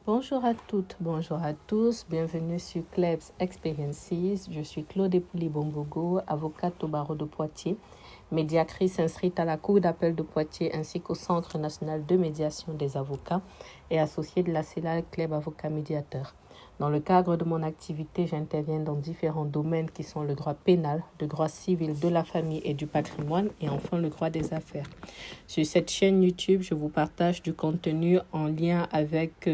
Bonjour à toutes, bonjour à tous, bienvenue sur Klebs Experiences. Je suis Claude Epouly-Bombogo, avocate au barreau de Poitiers, médiatrice inscrite à la Cour d'appel de Poitiers ainsi qu'au Centre national de médiation des avocats et associée de la CELAL Kleb Avocat Médiateur. Dans le cadre de mon activité, j'interviens dans différents domaines qui sont le droit pénal, le droit civil de la famille et du patrimoine et enfin le droit des affaires. Sur cette chaîne YouTube, je vous partage du contenu en lien avec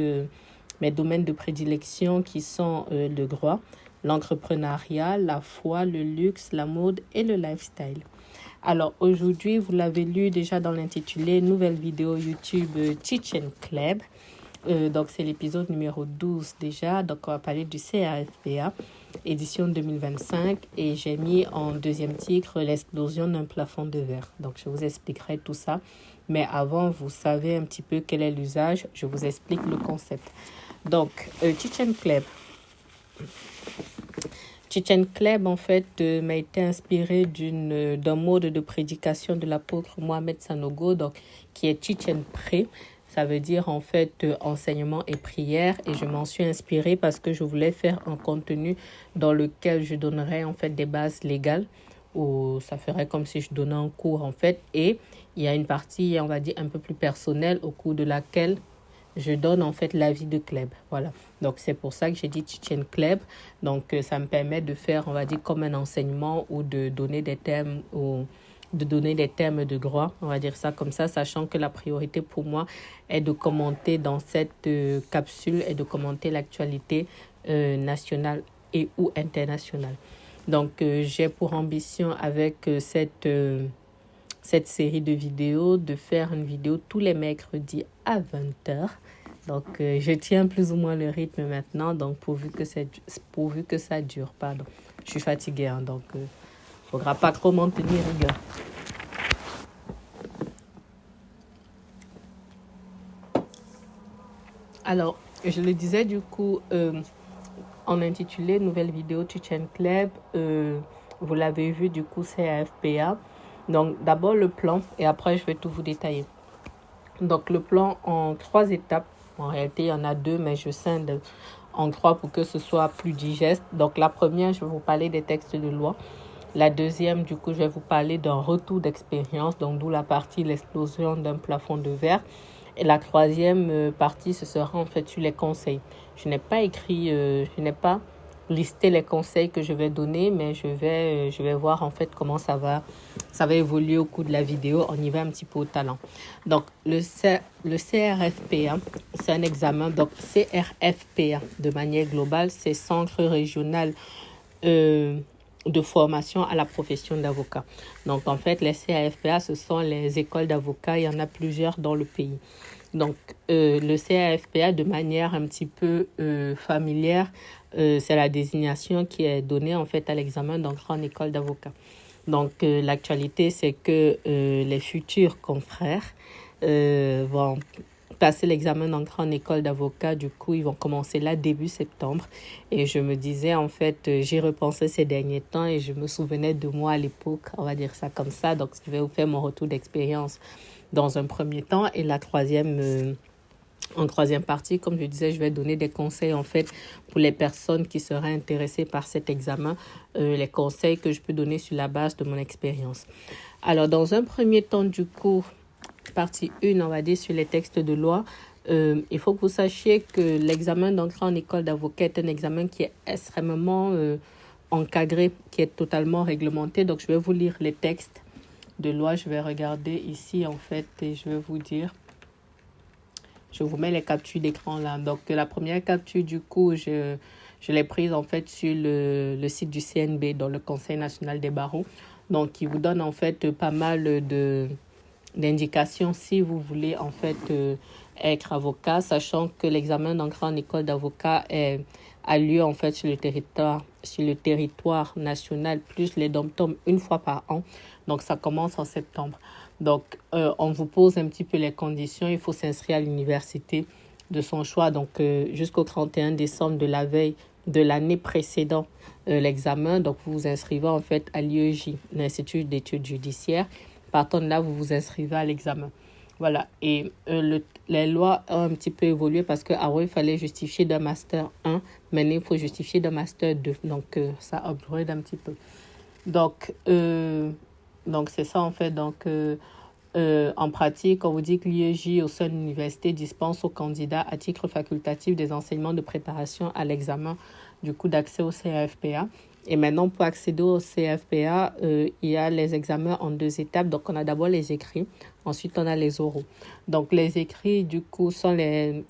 mes domaines de prédilection qui sont le droit, l'entrepreneuriat, la foi, le luxe, la mode et le lifestyle. Alors aujourd'hui, vous l'avez lu déjà dans l'intitulé nouvelle vidéo YouTube Teach and Kleb. Donc c'est l'épisode numéro 12 déjà, donc on va parler du CRFPA, édition 2025 et j'ai mis en deuxième titre l'explosion d'un plafond de verre. Donc je vous expliquerai tout ça, mais avant vous savez un petit peu quel est l'usage, je vous explique le concept. Donc Teach and Kleb. Teach and Kleb en fait m'a été inspiré d'un mode de prédication de l'apôtre Mohamed Sanogo, donc qui est Teach and Pray. Ça veut dire en fait enseignement et prière et je m'en suis inspirée parce que je voulais faire un contenu dans lequel je donnerais en fait des bases légales ou ça ferait comme si je donnais un cours en fait et il y a une partie on va dire un peu plus personnelle au cours de laquelle je donne en fait l'avis de Kleb. Voilà. Donc c'est pour ça que j'ai dit Teach and Kleb. Donc ça me permet de faire on va dire comme un enseignement ou de donner des thèmes ou de donner des termes de droit, on va dire ça comme ça, sachant que la priorité pour moi est de commenter dans cette capsule et de commenter l'actualité nationale et ou internationale. Donc, j'ai pour ambition avec cette série de vidéos de faire une vidéo tous les mercredis à 20h. Donc, je tiens plus ou moins le rythme maintenant, donc pourvu que ça dure, pardon. Je suis fatiguée, hein, donc... faudra pas trop m'en tenir rigueur. Alors, je le disais du coup en intitulé nouvelle vidéo Teach and Kleb. Vous l'avez vu du coup c'est AFPA. Donc d'abord le plan et après je vais tout vous détailler. Donc le plan en 3 étapes. En réalité il y en a 2 mais je scinde en 3 pour que ce soit plus digeste. Donc la première je vais vous parler des textes de loi. La deuxième, du coup, je vais vous parler d'un retour d'expérience, donc d'où la partie l'explosion d'un plafond de verre. Et la troisième partie, ce sera en fait sur les conseils. Je n'ai pas listé les conseils que je vais donner, mais je vais voir en fait comment ça va évoluer au cours de la vidéo. On y va un petit peu au talent. Donc, le CRFPA, c'est un examen. Donc, CRFPA, de manière globale, c'est Centre régional de formation à la profession d'avocat. Donc, en fait, les CAFPA, ce sont les écoles d'avocats. Il y en a plusieurs dans le pays. Donc, le CAFPA, de manière un petit peu familière, c'est la désignation qui est donnée, en fait, à l'examen d'entrée en école d'avocat. Donc, l'actualité, c'est que les futurs confrères vont passer l'examen d'entrée en école d'avocat. Du coup, ils vont commencer là début septembre. Et je me disais, en fait, j'ai repensé ces derniers temps et je me souvenais de moi à l'époque, on va dire ça comme ça. Donc, je vais vous faire mon retour d'expérience dans un premier temps. Et en troisième partie, comme je disais, je vais donner des conseils, en fait, pour les personnes qui seraient intéressées par cet examen, les conseils que je peux donner sur la base de mon expérience. Alors, dans un premier temps, du coup, partie 1, on va dire, sur les textes de loi. Il faut que vous sachiez que l'examen d'entrée en école d'avocat est un examen qui est extrêmement encadré, qui est totalement réglementé. Donc, je vais vous lire les textes de loi. Je vais regarder ici, en fait, et je vais vous dire. Je vous mets les captures d'écran là. Donc, la première capture, du coup, je l'ai prise, en fait, sur le site du CNB, dans le Conseil national des barreaux. Donc, il vous donne, en fait, pas mal d'indications si vous voulez en fait être avocat, sachant que l'examen d'entrée en école d'avocat a lieu en fait sur le territoire national plus les dom-toms une fois par an. Donc ça commence en septembre. Donc on vous pose un petit peu les conditions. Il faut s'inscrire à l'université de son choix. Donc jusqu'au 31 décembre de la veille de l'année précédant l'examen. Donc vous vous inscrivez en fait à l'IEJ, l'Institut d'études judiciaires. Partant de là, vous vous inscrivez à l'examen. Voilà. Et les lois ont un petit peu évolué parce qu'avant, il fallait justifier d'un Master 1. Maintenant, il faut justifier d'un Master 2. Donc, ça upgrade un petit peu. Donc c'est ça en fait. En pratique, on vous dit que l'IEJ au sein de l'université dispense aux candidats à titre facultatif des enseignements de préparation à l'examen du coup d'accès au CFPA. Et maintenant, pour accéder au CFPA, il y a les examens en 2 étapes. Donc, on a d'abord les écrits, ensuite on a les oraux. Donc, les écrits, du coup, sont les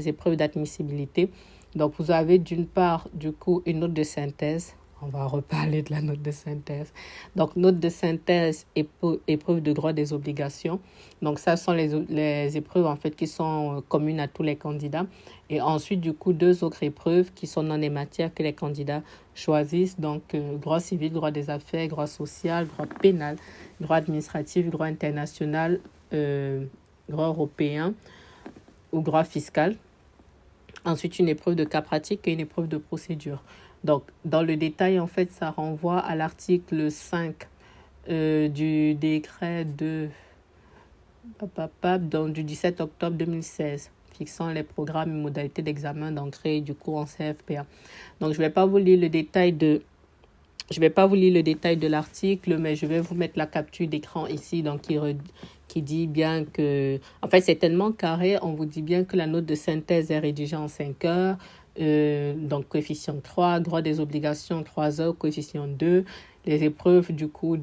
épreuves d'admissibilité. Donc, vous avez d'une part, du coup, une note de synthèse. On va reparler de la note de synthèse. Donc, note de synthèse, épreuve de droit des obligations. Donc, ça sont les épreuves, en fait, qui sont communes à tous les candidats. Et ensuite, du coup, 2 autres épreuves qui sont dans les matières que les candidats choisissent. Donc, droit civil, droit des affaires, droit social, droit pénal, droit administratif, droit international, droit européen ou droit fiscal. Ensuite, une épreuve de cas pratique et une épreuve de procédure. Donc, dans le détail, en fait, ça renvoie à l'article 5 du décret du 17 octobre 2016, fixant les programmes et modalités d'examen d'entrée du cours en CFPA. Donc, je ne vais pas vous lire le détail de l'article, mais je vais vous mettre la capture d'écran ici, donc qui dit bien que... En fait, c'est tellement carré, on vous dit bien que la note de synthèse est rédigée en 5 heures, donc coefficient 3, droit des obligations 3 heures, coefficient 2, les épreuves du coup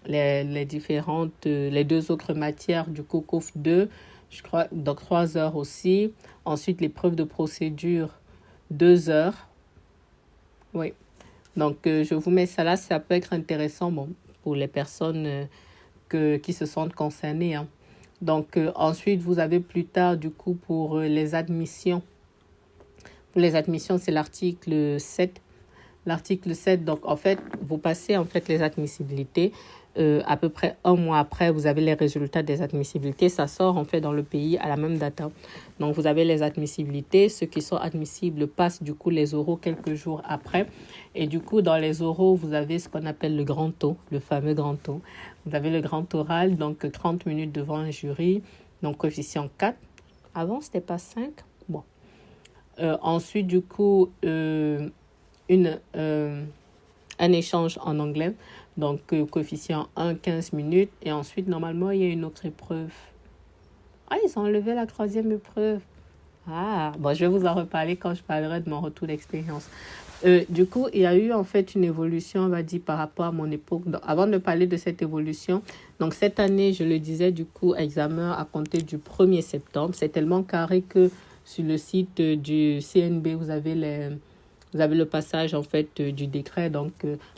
les 2 autres matières du coup COF 2, je crois, donc 3 heures aussi. Ensuite, l'épreuve de procédure 2 heures. Oui. Donc, je vous mets ça là, ça peut être intéressant pour les personnes qui se sentent concernées. Hein. Donc, ensuite, vous avez plus tard, du coup, pour les admissions. Pour les admissions, c'est l'article 7. L'article 7, donc, en fait, vous passez, en fait, les admissibilités. À peu près 1 mois après, vous avez les résultats des admissibilités. Ça sort, en fait, dans le pays à la même date. Hein. Donc, vous avez les admissibilités. Ceux qui sont admissibles passent, du coup, les oraux quelques jours après. Et du coup, dans les oraux, vous avez ce qu'on appelle le grand taux, le fameux grand taux. Vous avez le grand oral, donc 30 minutes devant un jury, donc coefficient 4. Avant, c'était pas 5. Bon. Ensuite, du coup, un échange en anglais, donc coefficient 1, 15 minutes. Et ensuite, normalement, il y a une autre épreuve. Ah, ils ont enlevé la 3e épreuve. Ah, bon, je vais vous en reparler quand je parlerai de mon retour d'expérience. Du coup, il y a eu en fait une évolution, on va dire, par rapport à mon époque. Donc, avant de parler de cette évolution, donc cette année, je le disais, du coup, examen à compter du 1er septembre. C'est tellement carré que sur le site du CNB, vous avez le passage en fait du décret. Donc,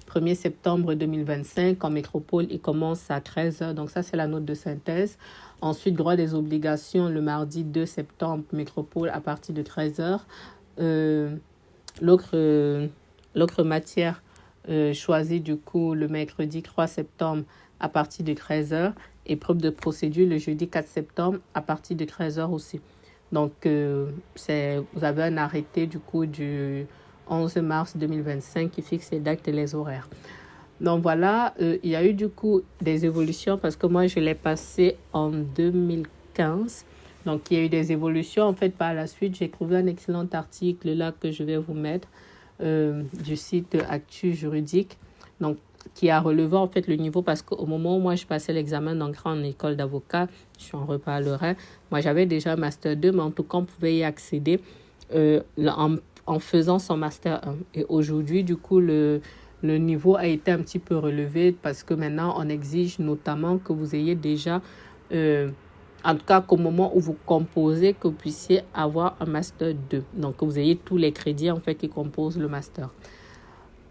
1er septembre 2025, en métropole, il commence à 13 heures. Donc, ça, c'est la note de synthèse. Ensuite, droit des obligations, le mardi 2 septembre, métropole, à partir de 13 heures. L'autre matière choisie, du coup, le mercredi 3 septembre, à partir de 13 heures. Épreuve de procédure, le jeudi 4 septembre, à partir de 13 heures aussi. Donc, vous avez un arrêté, du coup, du 11 mars 2025 qui fixe les dates et les horaires. Donc voilà, il y a eu du coup des évolutions parce que moi je l'ai passé en 2015. Donc il y a eu des évolutions. En fait, par la suite, j'ai trouvé un excellent article là que je vais vous mettre du site Actu Juridique. Donc qui a relevé en fait le niveau parce qu'au moment où moi je passais l'examen d'entrée en école d'avocat, je en reparlerai. Moi j'avais déjà un Master 2, mais en tout cas on pouvait y accéder en faisant son Master 1. Et aujourd'hui, du coup, le niveau a été un petit peu relevé parce que maintenant, on exige notamment que vous ayez déjà, en tout cas qu'au moment où vous composez, que vous puissiez avoir un Master 2. Donc, que vous ayez tous les crédits, en fait, qui composent le Master.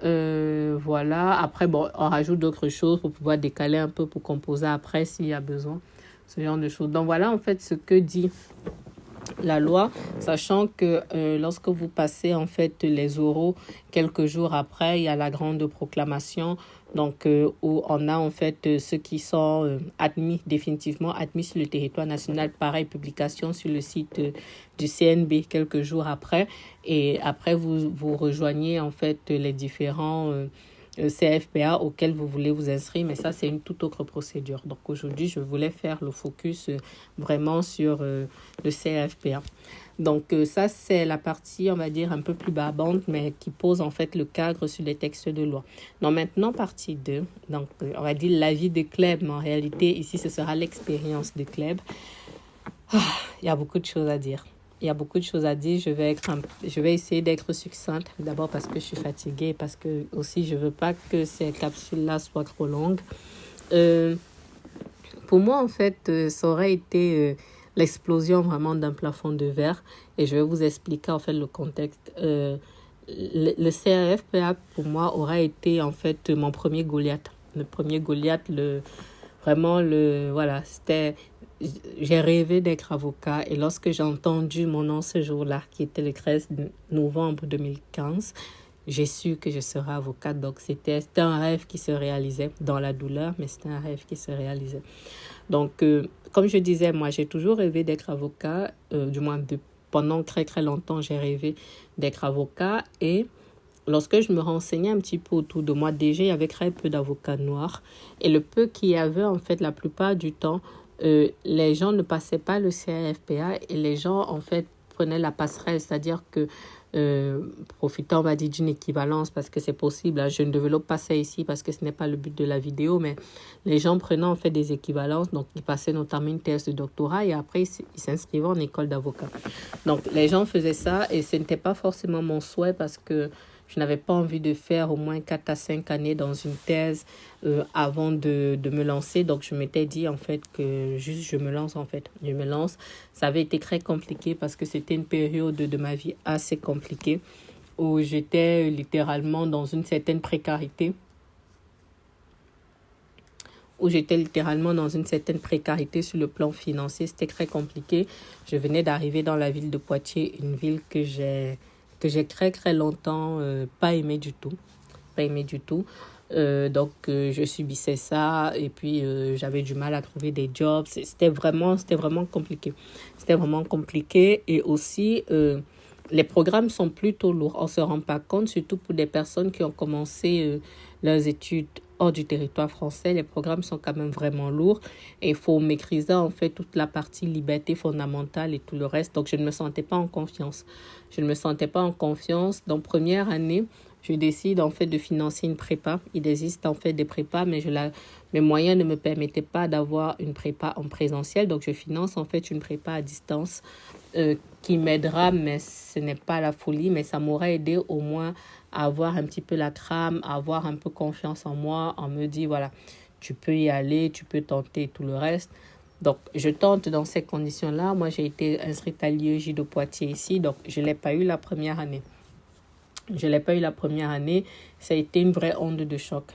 Voilà. Après, bon, on rajoute d'autres choses pour pouvoir décaler un peu pour composer après s'il y a besoin. Ce genre de choses. Donc, voilà, en fait, ce que dit la loi, sachant que lorsque vous passez en fait les oraux quelques jours après, il y a la grande proclamation, donc où on a en fait ceux qui sont définitivement admis sur le territoire national. Pareil, publication sur le site du CNB quelques jours après, et après vous rejoignez en fait les différents CFPA auquel vous voulez vous inscrire, mais ça, c'est une toute autre procédure. Donc aujourd'hui, je voulais faire le focus vraiment sur le CFPA. Donc ça, c'est la partie, on va dire, un peu plus barbante, mais qui pose en fait le cadre sur les textes de loi. Donc maintenant, partie 2, donc on va dire l'avis de Kleb, mais en réalité, ici, ce sera l'expérience de Kleb. Il y a beaucoup de choses à dire. Il y a beaucoup de choses à dire. Je vais essayer d'être succincte. D'abord parce que je suis fatiguée, parce que aussi je veux pas que ces capsules-là soient trop longues. Pour moi, en fait, ça aurait été l'explosion vraiment d'un plafond de verre. Et je vais vous expliquer en fait le contexte. Le CRFPA, pour moi, aura été en fait mon premier Goliath. Le premier Goliath, voilà, c'était... J'ai rêvé d'être avocat et lorsque j'ai entendu mon nom ce jour-là, qui était le 13 novembre 2015, j'ai su que je serais avocate. Donc, c'était un rêve qui se réalisait dans la douleur, mais c'était un rêve qui se réalisait. Donc, comme je disais, moi, j'ai toujours rêvé d'être avocat. Du moins, pendant très, très longtemps, j'ai rêvé d'être avocat. Et lorsque je me renseignais un petit peu autour de moi, déjà, il y avait très peu d'avocats noirs. Et le peu qu'il y avait, en fait, la plupart du temps, les gens ne passaient pas le CRFPA et les gens, en fait, prenaient la passerelle, c'est-à-dire que profitant, on va dire, d'une équivalence parce que c'est possible. Hein, je ne développe pas ça ici parce que ce n'est pas le but de la vidéo, mais les gens prenaient en fait des équivalences, donc ils passaient notamment une thèse de doctorat et après ils s'inscrivaient en école d'avocat. Donc les gens faisaient ça et ce n'était pas forcément mon souhait parce que je n'avais pas envie de faire au moins 4 à 5 années dans une thèse avant de me lancer. Donc, je m'étais dit, en fait, que juste je me lance, en fait. Je me lance. Ça avait été très compliqué parce que c'était une période de ma vie assez compliquée où j'étais littéralement dans une certaine précarité. Sur le plan financier. C'était très compliqué. Je venais d'arriver dans la ville de Poitiers, une ville que j'ai très très longtemps pas aimé du tout. Donc je subissais ça et puis j'avais du mal à trouver des jobs. C'était vraiment compliqué. Et aussi les programmes sont plutôt lourds. On se rend pas compte, surtout pour des personnes qui ont commencé leurs études hors du territoire français. Les programmes sont quand même vraiment lourds et il faut maîtriser en fait toute la partie liberté fondamentale et tout le reste. Donc je ne me sentais pas en confiance. Donc première année, je décide en fait de financer une prépa. Il existe en fait des prépas, mais mes moyens ne me permettaient pas d'avoir une prépa en présentiel. Donc je finance en fait une prépa à distance qui m'aidera, mais ce n'est pas la folie, mais ça m'aurait aidé au moins à avoir un petit peu la trame, à avoir un peu confiance en moi, en me dire voilà, tu peux y aller, tu peux tenter tout le reste. Donc, je tente dans ces conditions-là. Moi, j'ai été inscrite à l'IEJ de Poitiers ici, donc je ne l'ai pas eu la première année. Ça a été une vraie onde de choc.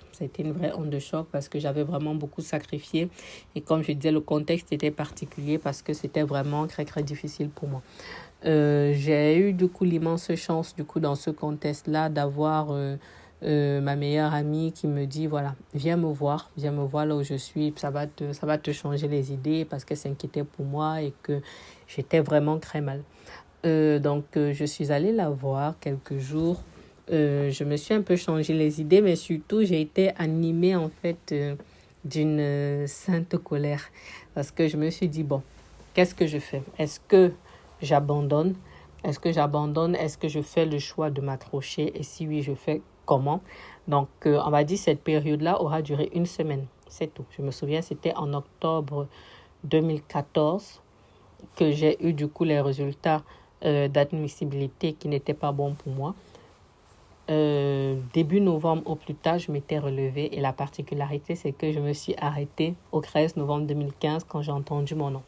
Parce que j'avais vraiment beaucoup sacrifié. Et comme je disais, le contexte était particulier parce que c'était vraiment très, très difficile pour moi. J'ai eu du coup l'immense chance dans ce contexte-là d'avoir ma meilleure amie qui me dit voilà, viens me voir là où je suis, ça va te changer les idées parce qu'elle s'inquiétait pour moi et que j'étais vraiment très mal. Donc je suis allée la voir quelques jours. Je me suis un peu changé les idées, mais surtout j'ai été animée en fait d'une sainte colère parce que je me suis dit bon, qu'est-ce que je fais? Est-ce que j'abandonne? Est-ce que je fais le choix de m'accrocher? Et si oui, je fais comment? Donc, on va dire cette période-là aura duré 1 semaine. C'est tout. Je me souviens, c'était en octobre 2014 que j'ai eu du coup les résultats d'admissibilité qui n'étaient pas bons pour moi. Début novembre au plus tard, je m'étais relevée et la particularité, c'est que je me suis arrêtée au 13 novembre 2015 quand j'ai entendu mon nom.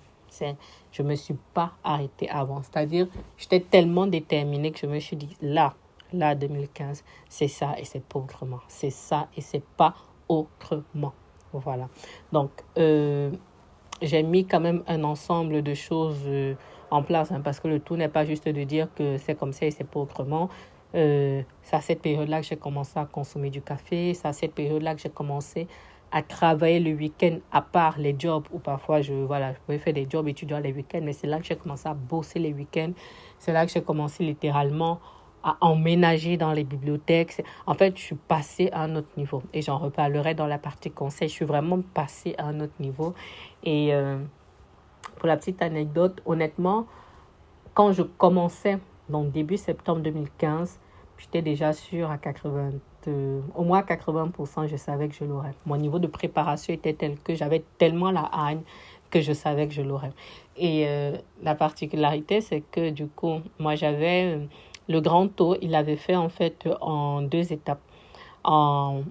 Je ne me suis pas arrêtée avant. C'est-à-dire, j'étais tellement déterminée que je me suis dit, là, 2015, c'est ça et c'est pas autrement. C'est ça et c'est pas autrement. Voilà. Donc, j'ai mis quand même un ensemble de choses en place, parce que le tout n'est pas juste de dire que c'est comme ça et c'est pas autrement. C'est à cette période-là que j'ai commencé à consommer du café. C'est à cette période-là que j'ai commencé à travailler le week-end, à part les jobs où parfois je pouvais faire des jobs étudiants les week-ends, mais c'est là que j'ai commencé à bosser les week-ends. C'est là que j'ai commencé littéralement à emménager dans les bibliothèques. En fait, je suis passée à un autre niveau et j'en reparlerai dans la partie conseil. Je suis vraiment passée à un autre niveau. Et pour la petite anecdote, honnêtement, quand je commençais, donc début septembre 2015, j'étais déjà sûre à 80, au moins 80%, je savais que je l'aurais. Mon niveau de préparation était tel que j'avais tellement la haine que je savais que je l'aurais. Et la particularité, c'est que du coup, moi j'avais le grand taux, il avait fait en fait en 2 étapes. En,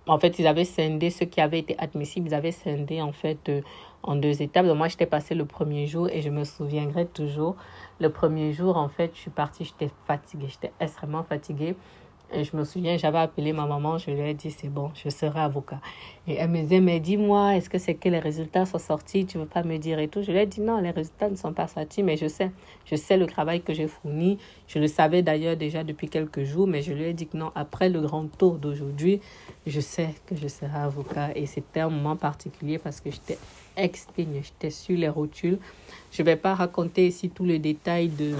En fait, ils avaient scindé ceux qui avaient été admissibles, ils avaient scindé en fait en 2 étapes. Donc moi, j'étais passée le premier jour et je me souviendrai toujours. Le premier jour, en fait, je suis partie, j'étais fatiguée, j'étais extrêmement fatiguée. Et je me souviens, j'avais appelé ma maman, je lui ai dit, c'est bon, je serai avocat. Et elle me disait, mais dis-moi, est-ce que c'est que les résultats sont sortis? Tu ne veux pas me dire et tout. Je lui ai dit, non, les résultats ne sont pas sortis, mais je sais le travail que j'ai fourni. Je le savais d'ailleurs déjà depuis quelques jours, mais je lui ai dit que non, après le grand tour d'aujourd'hui, je sais que je serai avocat. Et c'était un moment particulier parce que j'étais exténuée, j'étais sur les rotules. Je ne vais pas raconter ici tout le détail de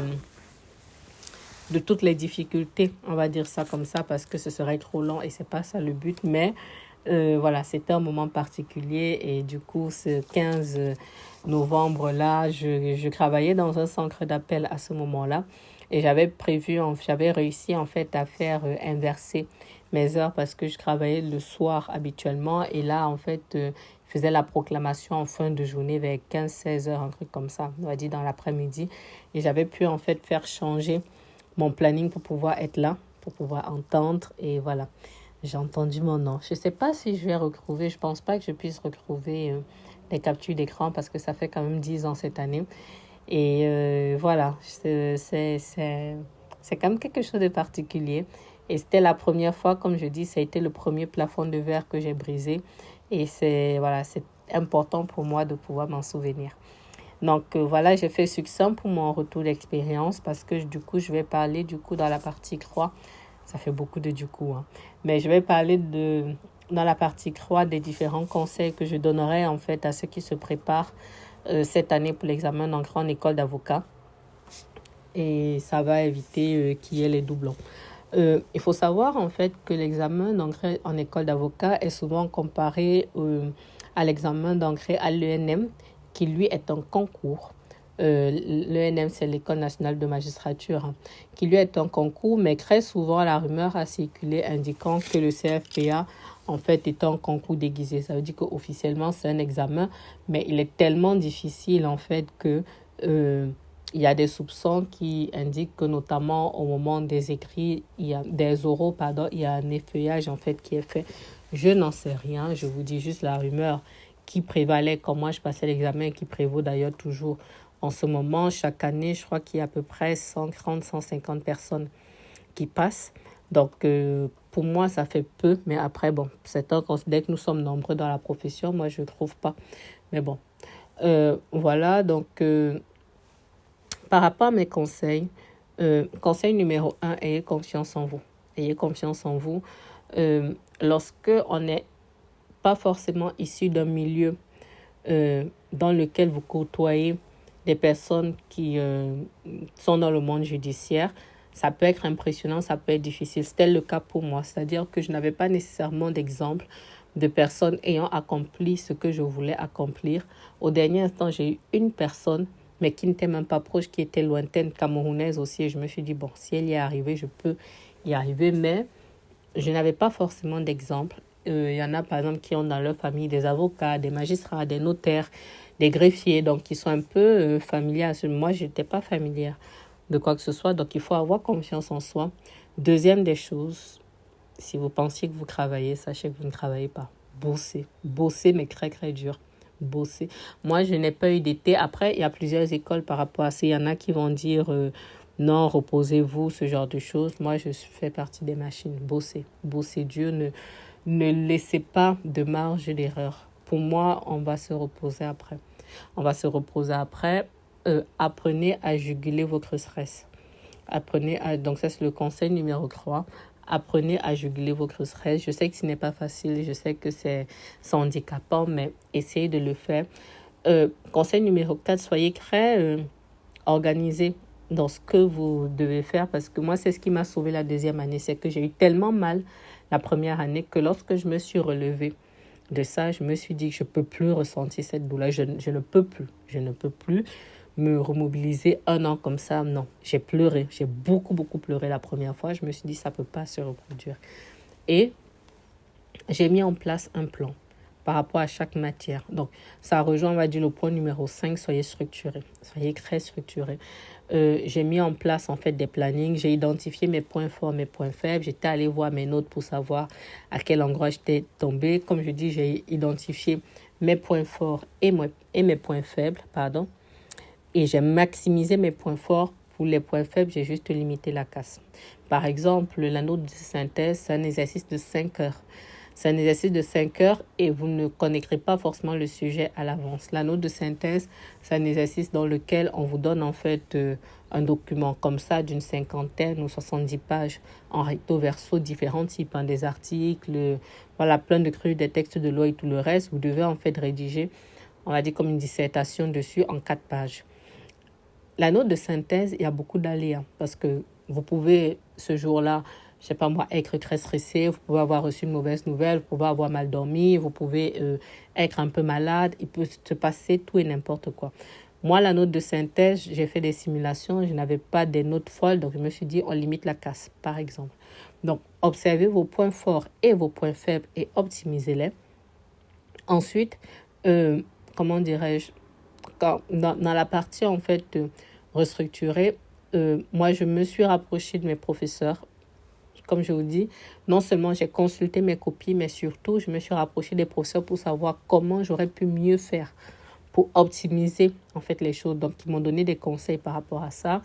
toutes les difficultés, on va dire ça comme ça, parce que ce serait trop long et c'est pas ça le but. Mais voilà, c'était un moment particulier et du coup, ce 15 novembre-là, je travaillais dans un centre d'appel à ce moment-là et j'avais réussi en fait à faire inverser mes heures parce que je travaillais le soir habituellement et là, en fait, je faisais la proclamation en fin de journée vers 15-16 heures, un truc comme ça, on va dire dans l'après-midi. Et j'avais pu en fait faire changer mon planning pour pouvoir être là, pour pouvoir entendre. Et voilà, j'ai entendu mon nom. Je ne sais pas si je vais retrouver, je ne pense pas que je puisse retrouver les captures d'écran parce que ça fait quand même 10 ans cette année. Et voilà, c'est quand même quelque chose de particulier. Et c'était la première fois, comme je dis, ça a été le premier plafond de verre que j'ai brisé. Et voilà, c'est important pour moi de pouvoir m'en souvenir. Donc voilà, j'ai fait succinct pour mon retour d'expérience parce que du coup, je vais parler du coup dans la partie croix. Ça fait beaucoup de du coup, hein. Mais je vais parler dans la partie croix des différents conseils que je donnerai en fait à ceux qui se préparent cette année pour l'examen d'entrée en école d'avocat. Et ça va éviter qu'il y ait les doublons. Il faut savoir en fait que l'examen d'entrée en école d'avocat est souvent comparé à l'examen d'entrée à l'ENM, qui lui est un concours. L'ENM, c'est l'École nationale de magistrature, hein, qui lui est un concours, mais très souvent la rumeur a circulé indiquant que le CFPA en fait est un concours déguisé. Ça veut dire qu'officiellement c'est un examen, mais il est tellement difficile en fait que il y a des soupçons qui indiquent que notamment au moment des écrits, il y a des oraux, pardon, il y a un effeuillage en fait qui est fait. Je n'en sais rien, je vous dis juste la rumeur qui prévalait quand moi je passais l'examen, qui prévaut d'ailleurs toujours en ce moment. Chaque année, je crois qu'il y a à peu près 130, 150 personnes qui passent. Donc, pour moi, ça fait peu. Mais après, bon, certains considèrent que nous sommes nombreux dans la profession. Moi, je ne trouve pas. Mais bon, voilà. Donc, par rapport à mes conseils, conseil numéro 1, ayez confiance en vous. Ayez confiance en vous. Lorsque on n'est pas forcément issu d'un milieu dans lequel vous côtoyez des personnes qui sont dans le monde judiciaire, ça peut être impressionnant, ça peut être difficile. C'était le cas pour moi, c'est-à-dire que je n'avais pas nécessairement d'exemple de personnes ayant accompli ce que je voulais accomplir. Au dernier instant, j'ai eu une personne, mais qui n'était même pas proche, qui était lointaine, camerounaise aussi. Et je me suis dit, bon, si elle y est arrivée, je peux y arriver. Mais je n'avais pas forcément d'exemple. Il y en a, par exemple, qui ont dans leur famille des avocats, des magistrats, des notaires, des greffiers, donc qui sont un peu familiers à ce. Moi, je n'étais pas familière de quoi que ce soit, donc il faut avoir confiance en soi. Deuxième des choses, si vous pensiez que vous travaillez, sachez que vous ne travaillez pas. Bossez. Bossez, mais très, très dur. Bossez. Moi, je n'ai pas eu d'été. Après, il y a plusieurs écoles par rapport à ça. Il y en a qui vont dire non, reposez-vous, ce genre de choses. Moi, je fais partie des machines. Bossez. Bossez dur. Ne laissez pas de marge d'erreur. Pour moi, on va se reposer après. On va se reposer après. Apprenez à juguler votre stress. Donc ça, c'est le conseil numéro 3. Apprenez à juguler votre stress. Je sais que ce n'est pas facile. Je sais que c'est handicapant, mais essayez de le faire. Conseil numéro 4, soyez très organisé dans ce que vous devez faire, parce que moi, c'est ce qui m'a sauvé la deuxième année. C'est que j'ai eu tellement mal la première année que lorsque je me suis relevée de ça, je me suis dit que je ne peux plus ressentir cette douleur. Je ne peux plus. Je ne peux plus me remobiliser un an comme ça. Non, j'ai pleuré. J'ai beaucoup, beaucoup pleuré la première fois. Je me suis dit, ça ne peut pas se reproduire. Et j'ai mis en place un plan par rapport à chaque matière. Donc, ça rejoint, on va dire, le point numéro 5, soyez structurés. Soyez très structurés. J'ai mis en place, en fait, des plannings. J'ai identifié mes points forts, mes points faibles. J'étais allée voir mes notes pour savoir à quel endroit j'étais tombée. Comme je dis, j'ai identifié mes points forts et mes points faibles, pardon. Et j'ai maximisé mes points forts. Pour les points faibles, j'ai juste limité la casse. Par exemple, la note de synthèse, c'est un exercice de 5 heures. C'est un exercice de 5 heures et vous ne connaîtrez pas forcément le sujet à l'avance. La note de synthèse, c'est un exercice dans lequel on vous donne en fait un document comme ça d'une 50aine ou 70 pages en recto verso, différents types, hein, des articles, voilà, plein de crues, des textes de loi et tout le reste. Vous devez en fait rédiger, on va dire comme une dissertation dessus en 4 pages. La note de synthèse, il y a beaucoup d'aléas parce que vous pouvez ce jour-là, je ne sais pas moi, être très stressé, vous pouvez avoir reçu une mauvaise nouvelle, vous pouvez avoir mal dormi, vous pouvez être un peu malade, il peut se passer tout et n'importe quoi. Moi, la note de synthèse, j'ai fait des simulations, je n'avais pas des notes folles, donc je me suis dit, on limite la casse, par exemple. Donc, observez vos points forts et vos points faibles et optimisez-les. Ensuite, comment dirais-je, dans la partie en fait restructurée, moi, je me suis rapprochée de mes professeurs. Comme je vous dis, non seulement j'ai consulté mes copies, mais surtout, je me suis rapprochée des professeurs pour savoir comment j'aurais pu mieux faire pour optimiser en fait les choses. Donc, ils m'ont donné des conseils par rapport à ça.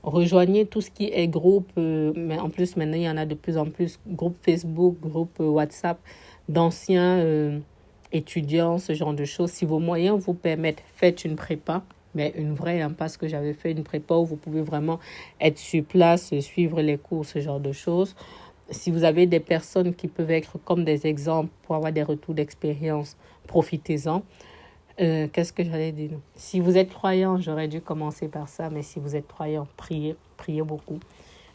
Rejoignez tout ce qui est groupe, mais en plus, maintenant, il y en a de plus en plus, groupe Facebook, groupe WhatsApp d'anciens étudiants, ce genre de choses. Si vos moyens vous permettent, faites une prépa. Mais une vraie, hein, parce que j'avais fait une prépa où vous pouvez vraiment être sur place, suivre les cours, ce genre de choses. Si vous avez des personnes qui peuvent être comme des exemples pour avoir des retours d'expérience, profitez-en. Qu'est-ce que j'allais dire? Si vous êtes croyant, j'aurais dû commencer par ça, mais si vous êtes croyant, priez, priez beaucoup.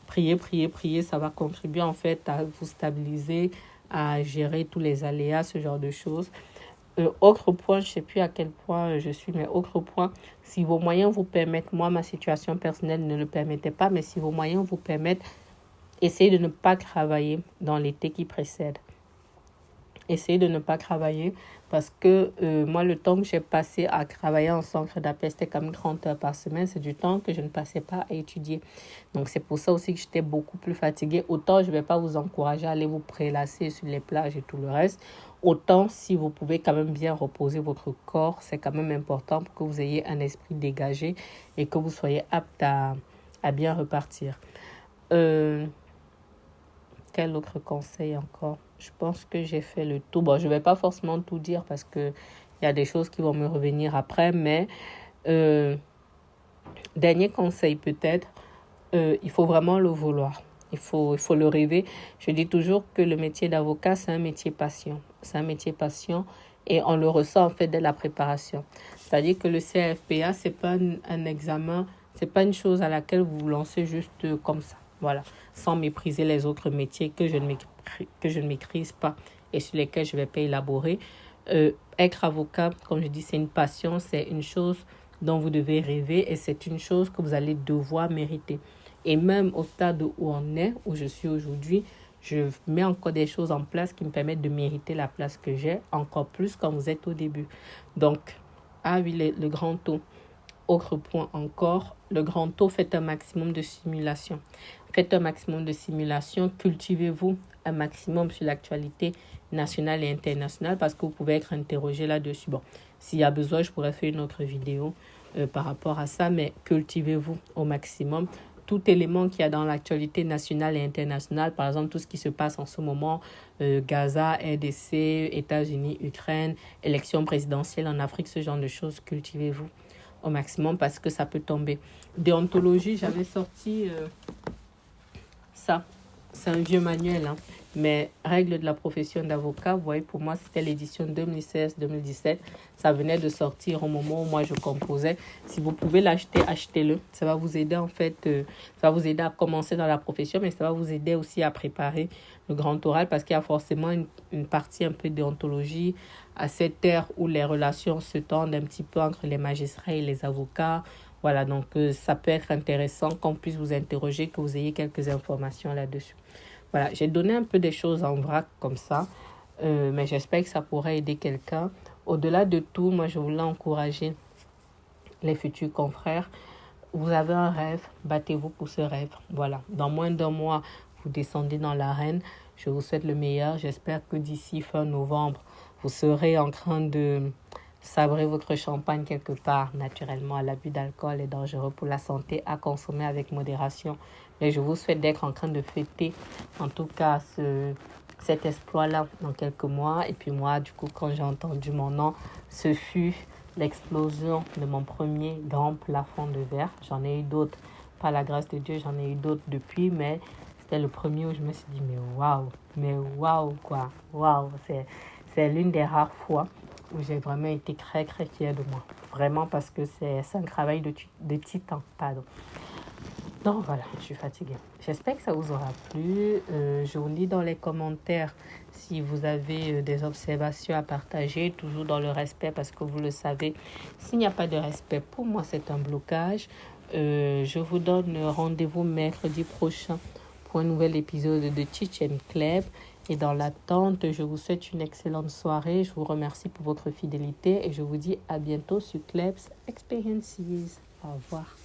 Priez, priez, priez, ça va contribuer en fait à vous stabiliser, à gérer tous les aléas, ce genre de choses. Autre point, je ne sais plus à quel point je suis, mais autre point, si vos moyens vous permettent, moi, ma situation personnelle ne le permettait pas, mais si vos moyens vous permettent, essayez de ne pas travailler dans l'été qui précède. Essayez de ne pas travailler parce que moi, le temps que j'ai passé à travailler en centre d'appel, c'était comme 30 heures par semaine. C'est du temps que je ne passais pas à étudier. Donc, c'est pour ça aussi que j'étais beaucoup plus fatiguée. Autant, je ne vais pas vous encourager à aller vous prélasser sur les plages et tout le reste. Autant, si vous pouvez quand même bien reposer votre corps, c'est quand même important pour que vous ayez un esprit dégagé et que vous soyez apte à bien repartir. Quel autre conseil encore? Je pense que j'ai fait le tout. Bon, je ne vais pas forcément tout dire parce qu'il y a des choses qui vont me revenir après, mais dernier conseil peut-être, il faut vraiment le vouloir. Il faut le rêver. Je dis toujours que le métier d'avocat, c'est un métier passion. C'est un métier passion et on le ressent en fait dès la préparation. C'est-à-dire que le CRFPA, ce n'est pas un examen, ce n'est pas une chose à laquelle vous vous lancez juste comme ça. Voilà, sans mépriser les autres métiers que je ne maîtrise pas et sur lesquels je ne vais pas élaborer. Être avocat, comme je dis, c'est une passion, c'est une chose dont vous devez rêver et c'est une chose que vous allez devoir mériter. Et même au stade où on est, où je suis aujourd'hui, je mets encore des choses en place qui me permettent de mériter la place que j'ai, encore plus quand vous êtes au début. Donc, ah oui, le grand taux. Autre point encore, le grand taux, faites un maximum de simulation. Faites un maximum de simulation, cultivez-vous un maximum sur l'actualité nationale et internationale parce que vous pouvez être interrogé là-dessus. Bon, s'il y a besoin, je pourrais faire une autre vidéo par rapport à ça, mais cultivez-vous au maximum. Tout élément qu'il y a dans l'actualité nationale et internationale, par exemple tout ce qui se passe en ce moment, Gaza, RDC, États-Unis, Ukraine, élection présidentielle en Afrique, ce genre de choses, cultivez-vous au maximum parce que ça peut tomber. Déontologie, j'avais sorti ça. C'est un vieux manuel. Hein. Mais règles de la profession d'avocat, vous voyez, pour moi, c'était l'édition 2016-2017. Ça venait de sortir au moment où moi, je composais. Si vous pouvez l'acheter, achetez-le. Ça va vous aider, en fait, ça va vous aider à commencer dans la profession, mais ça va vous aider aussi à préparer le grand oral parce qu'il y a forcément une partie un peu déontologie à cette ère où les relations se tendent un petit peu entre les magistrats et les avocats. Voilà, donc ça peut être intéressant qu'on puisse vous interroger, que vous ayez quelques informations là-dessus. Voilà, j'ai donné un peu des choses en vrac comme ça, mais j'espère que ça pourrait aider quelqu'un. Au-delà de tout, moi, je voulais encourager les futurs confrères. Vous avez un rêve, battez-vous pour ce rêve. Voilà, dans moins d'un mois, vous descendez dans l'arène. Je vous souhaite le meilleur. J'espère que d'ici fin novembre, vous serez en train de sabrer votre champagne quelque part. Naturellement, l'abus d'alcool est dangereux pour la santé, à consommer avec modération. Mais je vous souhaite d'être en train de fêter, en tout cas, cet exploit-là dans quelques mois. Et puis moi, du coup, quand j'ai entendu mon nom, ce fut l'explosion de mon premier grand plafond de verre. J'en ai eu d'autres, par la grâce de Dieu, j'en ai eu d'autres depuis, mais c'était le premier où je me suis dit, mais waouh, quoi, waouh, c'est l'une des rares fois où j'ai vraiment été très, très fière de moi. Vraiment parce que c'est un travail de titan, pardon. Donc voilà, je suis fatiguée. J'espère que ça vous aura plu. Je vous lis dans les commentaires si vous avez des observations à partager, toujours dans le respect parce que vous le savez, s'il n'y a pas de respect, pour moi c'est un blocage. Je vous donne rendez-vous mercredi prochain pour un nouvel épisode de Teach and Club. Et dans l'attente, je vous souhaite une excellente soirée. Je vous remercie pour votre fidélité et je vous dis à bientôt sur Clubs Experiences. Au revoir.